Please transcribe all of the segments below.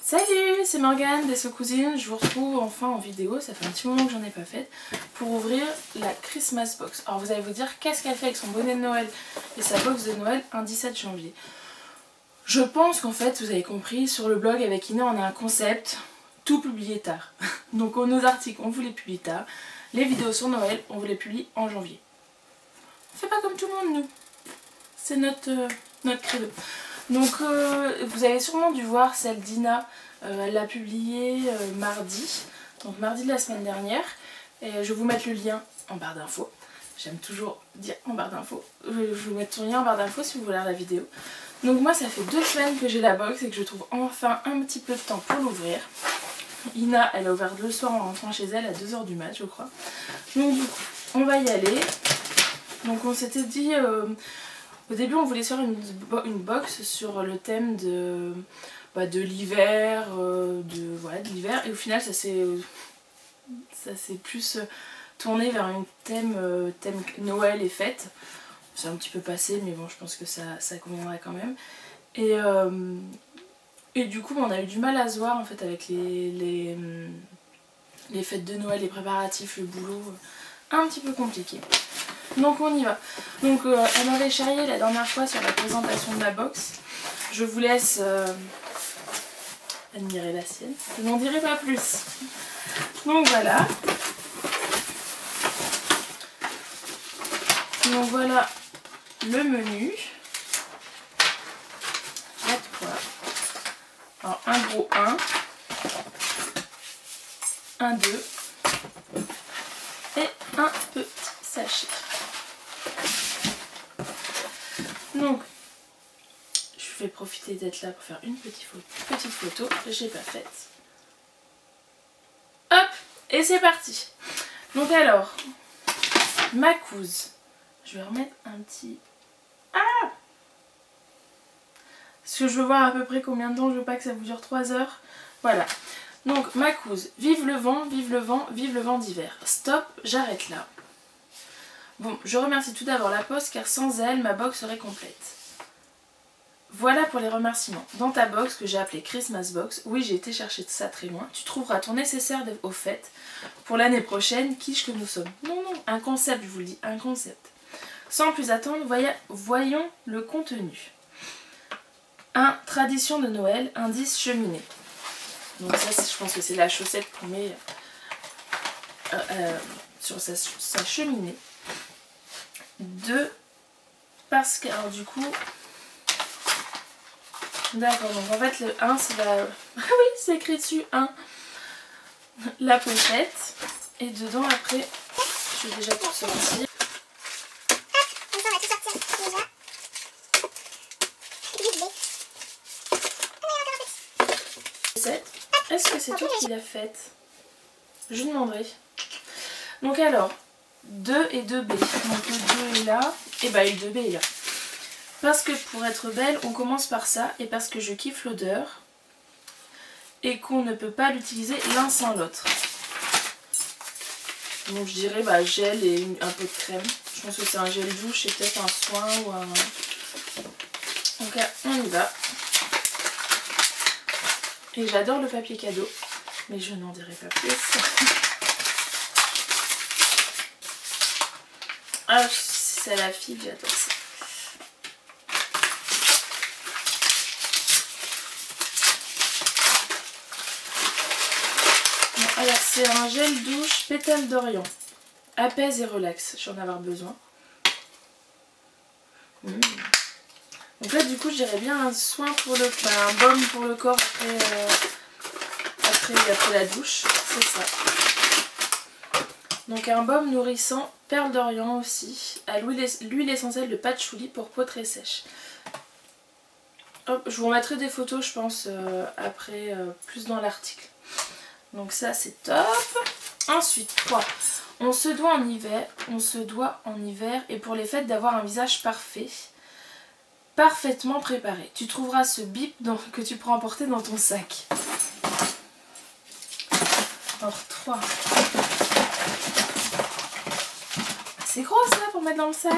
Salut, c'est Morgane des Cousines. Je vous retrouve enfin en vidéo, ça fait un petit moment que j'en ai pas fait, pour ouvrir la Christmas box. Alors vous allez vous dire, qu'est-ce qu'elle fait avec son bonnet de Noël et sa box de Noël un 17 janvier? Je pense qu'en fait, vous avez compris, sur le blog avec Ina, on a un concept, tout publié tard. Donc nos articles, on vous les publie tard. Les vidéos sur Noël, on vous les publie en janvier. On fait pas comme tout le monde, nous. C'est notre credo. Donc vous avez sûrement dû voir celle d'Ina, elle l'a publiée mardi, donc mardi de la semaine dernière, et je vais vous mettre le lien en barre d'infos. J'aime toujours dire en barre d'infos. Je vais vous mettre son lien en barre d'infos si vous voulez voir la vidéo. Donc moi ça fait 2 semaines que j'ai la box et que je trouve enfin un petit peu de temps pour l'ouvrir. Ina elle a ouvert le soir en rentrant chez elle à 2 h du mat je crois. Donc du coup on va y aller. Donc on s'était dit... au début, on voulait faire une box sur le thème de l'hiver, de l'hiver, et au final, ça s'est plus tourné vers un thème Noël et fête. C'est un petit peu passé, mais bon, je pense que ça conviendra quand même. Et du coup, on a eu du mal à se voir en fait avec les fêtes de Noël, les préparatifs, le boulot, un petit peu compliqué. Donc on y va. Donc elle m'avait charrié la dernière fois sur la présentation de la box. Je vous laisse admirer la sienne. Je n'en dirai pas plus. Donc voilà. Donc voilà le menu. Il y a de quoi. Alors un gros 1, un 2 et un petit sachet. Donc, je vais profiter d'être là pour faire une petite photo. J'ai pas faite. Hop, et c'est parti. Donc alors, ma couse. Je vais remettre un petit... Ah! Parce que je veux voir à peu près combien de temps. Je veux pas que ça vous dure 3 heures. Voilà. Donc, ma couse. Vive le vent, vive le vent, vive le vent d'hiver. Stop, j'arrête là. Bon, je remercie tout d'abord la poste car sans elle, ma box serait complète. Voilà pour les remerciements. Dans ta box que j'ai appelée Christmas Box, oui j'ai été chercher ça très loin, tu trouveras ton nécessaire aux fêtes pour l'année prochaine, quiche que nous sommes. Non, non, un concept, je vous le dis, un concept. Sans plus attendre, voyons le contenu. 1. Tradition de Noël, indice cheminée. Donc ça, je pense que c'est la chaussette qu'on met sur sa cheminée. 2, parce que, alors du coup, d'accord, donc en fait le 1 c'est la, ah oui c'est écrit dessus 1, la pochette, et dedans après, je vais déjà tout sortir. Comme ça on va tout sortir déjà. Est-ce que c'est toi qui l'as faite? Je lui demanderai. Donc alors, 2 et 2B. Donc le 2 est là, et bah le 2B est là. Parce que pour être belle, on commence par ça, et parce que je kiffe l'odeur, et qu'on ne peut pas l'utiliser l'un sans l'autre. Donc je dirais gel et un peu de crème. Je pense que c'est un gel douche et peut-être un soin ou un... Donc là, on y va. Et j'adore le papier cadeau, mais je n'en dirai pas plus. Ah, c'est la fille, j'adore ça. Bon, alors, c'est un gel douche pétale d'Orient. Apaise et relaxe, j'en ai avoir besoin. Donc là, du coup, je dirais bien un soin pour le... un baume pour le corps après la douche. C'est ça. Donc un baume nourrissant, perle d'Orient aussi, à l'huile essentielle de patchouli pour peau très sèche. Hop, je vous remettrai des photos je pense après, plus dans l'article. Donc ça c'est top. Ensuite 3. On se doit en hiver et pour les fêtes d'avoir un visage parfait, parfaitement préparé. Tu trouveras ce bip que tu pourras emporter dans ton sac. Alors 3. C'est gros ça pour mettre dans le sac.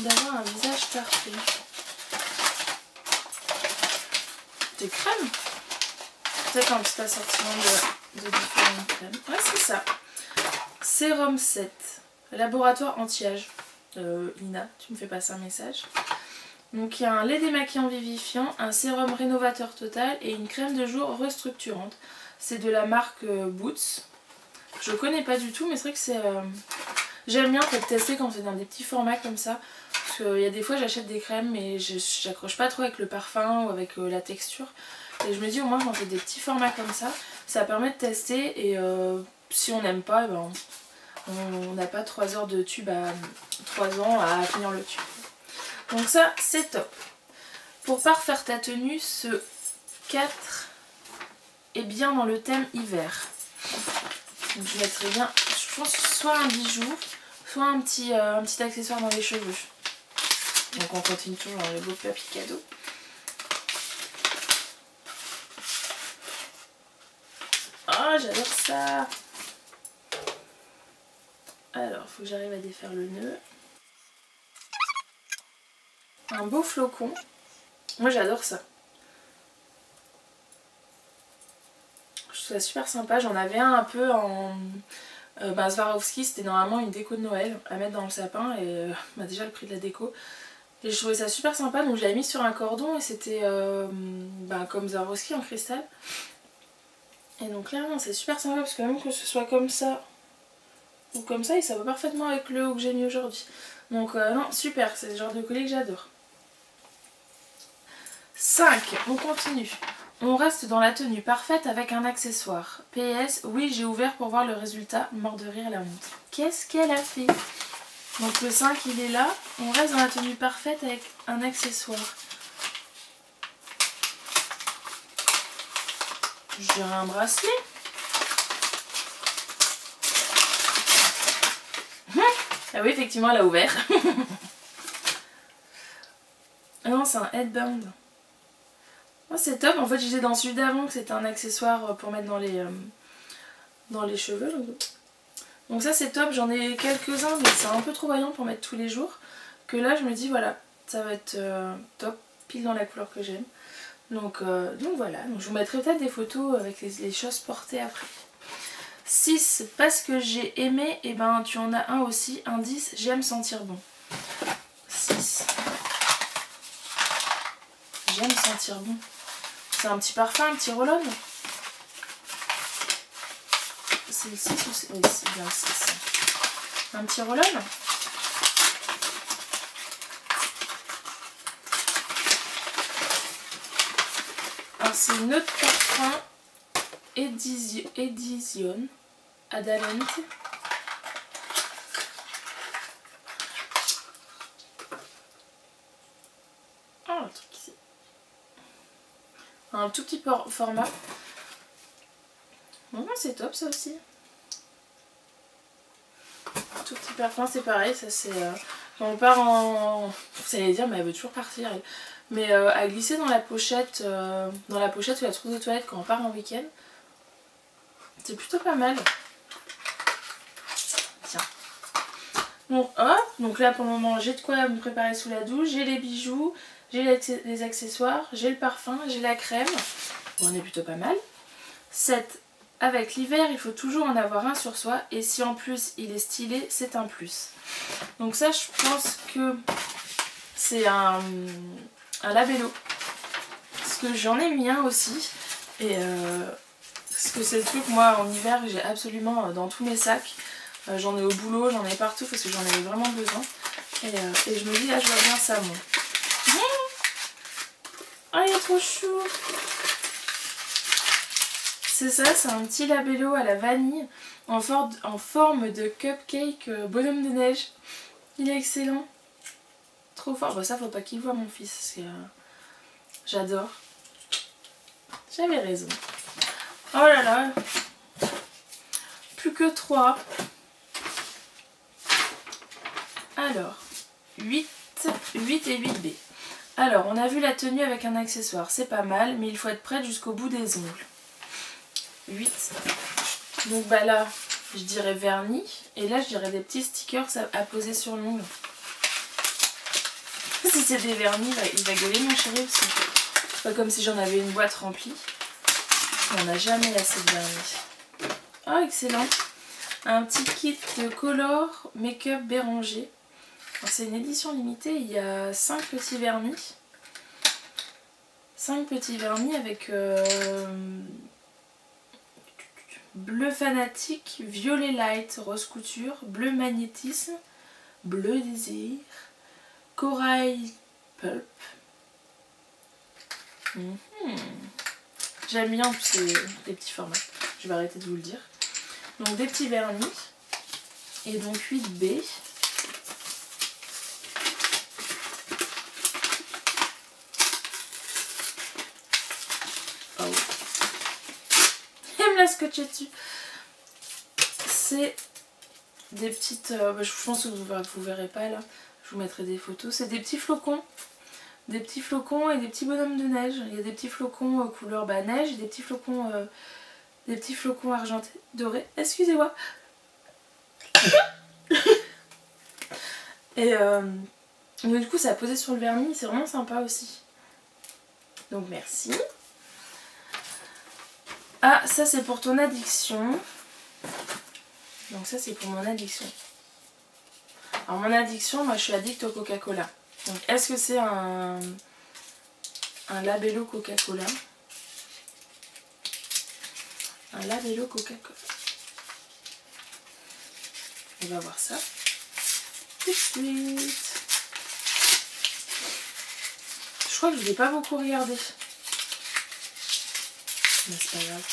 d'avoir un visage parfait. Des crèmes. Peut-être un petit assortiment de différentes crèmes. Ouais, c'est ça. Sérum 7. Laboratoire anti-âge. Lina, tu me fais passer un message. Donc il y a un lait démaquillant vivifiant, un sérum rénovateur total et une crème de jour restructurante. C'est de la marque Boots. Je connais pas du tout, mais c'est vrai que c'est... J'aime bien en fait tester quand c'est dans des petits formats comme ça. Parce qu'il y a des fois j'achète des crèmes mais j'accroche pas trop avec le parfum ou avec la texture. Et je me dis au moins quand c'est des petits formats comme ça permet de tester et si on n'aime pas, ben, on n'a pas 3 heures de tube à 3 ans à finir le tube. Donc ça c'est top. Pour parfaire ta tenue, ce 4 est bien dans le thème hiver. Donc je mettrai bien, je pense soit un bijou, soit un petit accessoire dans les cheveux. Donc on continue toujours dans les beaux papiers cadeaux. Oh j'adore ça. Alors faut que j'arrive à défaire le nœud. Un beau flocon. Moi j'adore ça. Je trouve ça super sympa. J'en avais un peu en... Swarovski, c'était normalement une déco de Noël à mettre dans le sapin et déjà le prix de la déco. Et je trouvais ça super sympa, donc je l'avais mis sur un cordon et c'était comme Swarovski en cristal. Et donc là, c'est super sympa parce que même que ce soit comme ça ou comme ça, et ça va parfaitement avec le haut que j'ai mis aujourd'hui. Donc non, super, c'est le genre de collier que j'adore. 5, on continue. On reste dans la tenue parfaite avec un accessoire. PS, oui j'ai ouvert pour voir le résultat, mort de rire la honte. Qu'est-ce qu'elle a fait? Donc le 5 il est là, on reste dans la tenue parfaite avec un accessoire. Je dirais un bracelet. Ah oui effectivement elle a ouvert. Ah non c'est un headband. Oh, c'est top, en fait je disais dans celui d'avant que c'était un accessoire pour mettre dans les cheveux. Donc ça c'est top, j'en ai quelques-uns mais c'est un peu trop voyant pour mettre tous les jours. Que là je me dis voilà, ça va être top, pile dans la couleur que j'aime. Donc voilà, donc je vous mettrai peut-être des photos avec les choses portées après. 6, parce que j'ai aimé, et ben tu en as un aussi, un 10, j'aime sentir bon. 6. J'aime sentir bon. C'est un petit parfum, un petit roll-on. C'est le 6 ou c'est... Oui, c'est bien le 6. Un petit roll-on. Alors c'est une autre parfum Edition Adalente. Oh, le truc ici. Un tout petit format. Bon, c'est top ça aussi. Tout petit parfum, c'est pareil. Ça c'est. Quand on part en. Vous allez dire, mais elle veut toujours partir. Elle. Mais à glisser dans la pochette ou la trousse de toilette quand on part en week-end. C'est plutôt pas mal. Tiens. Bon, hop. Donc là pour le moment, j'ai de quoi me préparer sous la douche. J'ai les bijoux. J'ai les accessoires, j'ai le parfum, j'ai la crème. Bon, on est plutôt pas mal. 7. Avec l'hiver, il faut toujours en avoir un sur soi. Et si en plus il est stylé, c'est un plus. Donc ça, je pense que c'est un labello. Parce que j'en ai mis un aussi. Et parce que c'est le truc, moi, en hiver, j'ai absolument dans tous mes sacs. J'en ai au boulot, j'en ai partout parce que j'en avais vraiment besoin. Et je me dis, là, je vois bien ça, moi. Oh, il est trop chou. C'est ça, c'est un petit labello à la vanille en forme de cupcake bonhomme de neige. Il est excellent. Trop fort. Bon, ça, faut pas qu'il voit mon fils. J'adore. J'avais raison. Oh là là. Plus que 3. Alors, 8 et 8B. Alors, on a vu la tenue avec un accessoire, c'est pas mal, mais il faut être prête jusqu'au bout des ongles. 8. Donc bah là, je dirais vernis, et là je dirais des petits stickers à poser sur l'ongle. si c'est des vernis, il va gueuler mon chéri aussi. C'est pas comme si j'en avais une boîte remplie. On n'a jamais assez de vernis. Oh, excellent. Un petit kit de Color Make-up Béranger. C'est une édition limitée, il y a 5 petits vernis. 5 petits vernis avec bleu fanatique, violet light, rose couture, bleu magnétisme, bleu désir, corail pulp. J'aime bien tous ces petits formats, je vais arrêter de vous le dire. Donc des petits vernis et donc 8B. Oh. Elle me l'a scotché dessus. C'est des petites... je pense que vous verrez pas là. Je vous mettrai des photos. C'est des petits flocons. Des petits flocons et des petits bonhommes de neige. Il y a des petits flocons couleur neige et des petits flocons argentés, dorés. Excusez-moi. Et donc, du coup ça a posé sur le vernis. C'est vraiment sympa aussi. Donc merci. Ah, ça c'est pour ton addiction. Donc ça c'est pour mon addiction. Alors mon addiction, moi je suis addict au Coca-Cola. Donc est-ce que c'est un labello Coca-Cola? Un labello Coca-Cola. On va voir ça tout de suite. Je crois que je ne l'ai pas beaucoup regardé. Mais c'est pas grave.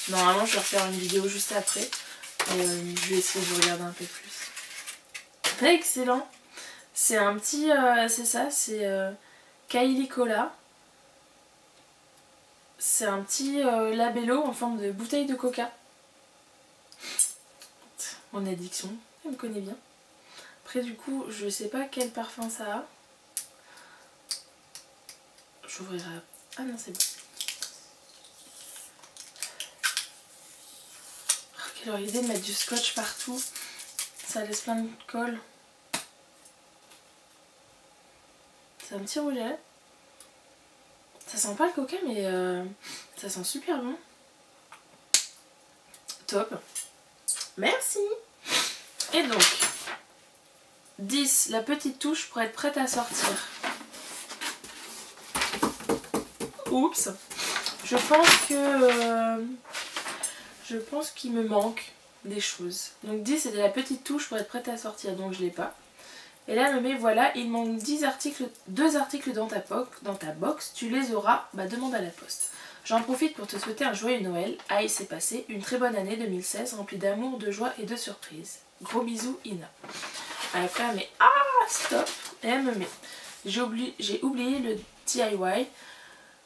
Normalement je vais refaire une vidéo juste après. Je vais essayer de regarder un peu plus. Excellent. C'est un petit... c'est ça, c'est Kylie Cola. C'est un petit labello en forme de bouteille de coca. Mon addiction, elle me connaît bien. Après du coup, je sais pas quel parfum ça a. J'ouvrirai... Ah non, c'est bon. Oh, quelle idée de mettre du scotch partout. Ça laisse plein de colle. C'est un petit rouge à lèvres. Ça sent pas le coca mais ça sent super bon. Top. Merci. Et donc 10, la petite touche pour être prête à sortir. Oups. Je pense qu'il me manque des choses. Donc 10 c'était la petite touche pour être prête à sortir, donc je l'ai pas. Et là elle me met voilà, il manque 2 articles dans ta box, tu les auras, demande à la poste. J'en profite pour te souhaiter un joyeux Noël, aïe c'est passé, une très bonne année 2016 remplie d'amour, de joie et de surprises. Gros bisous Ina. Après elle met ah stop, et elle me met j'ai oublié le DIY,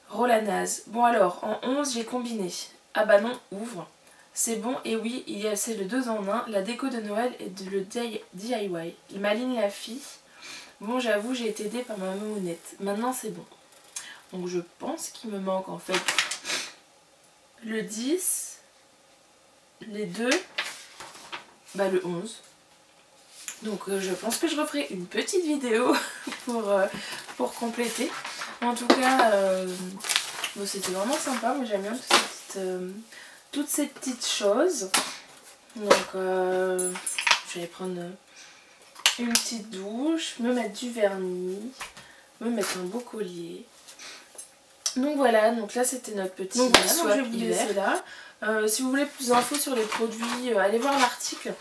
Rolanaz. Bon alors, en 11 j'ai combiné, ah bah non, ouvre. C'est bon, et oui, c'est le 2 en 1, la déco de Noël et le DIY. Il m'aligne la fille. Bon, j'avoue, j'ai été aidée par ma mamounette. Maintenant, c'est bon. Donc, je pense qu'il me manque en fait le 10, les 2, le 11. Donc, je pense que je referai une petite vidéo pour compléter. En tout cas, c'était vraiment sympa. Moi, j'aime bien toutes ces petites choses. Donc je vais prendre une petite douche, me mettre du vernis, me mettre un beau collier. Donc voilà, donc là c'était notre petit swap je vais vous laisser là. Si vous voulez plus d'infos sur les produits, allez voir l'article.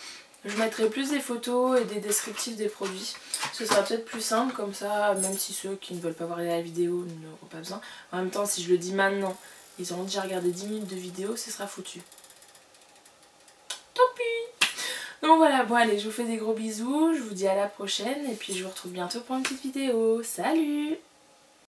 Je mettrai plus des photos et des descriptifs des produits. Ce sera peut-être plus simple comme ça, même si ceux qui ne veulent pas voir la vidéo n'auront pas besoin. En même temps, si je le dis maintenant, ils auront déjà regardé 10 minutes de vidéo, ce sera foutu. Tant pis. Donc voilà, bon allez, je vous fais des gros bisous, je vous dis à la prochaine et puis je vous retrouve bientôt pour une petite vidéo. Salut!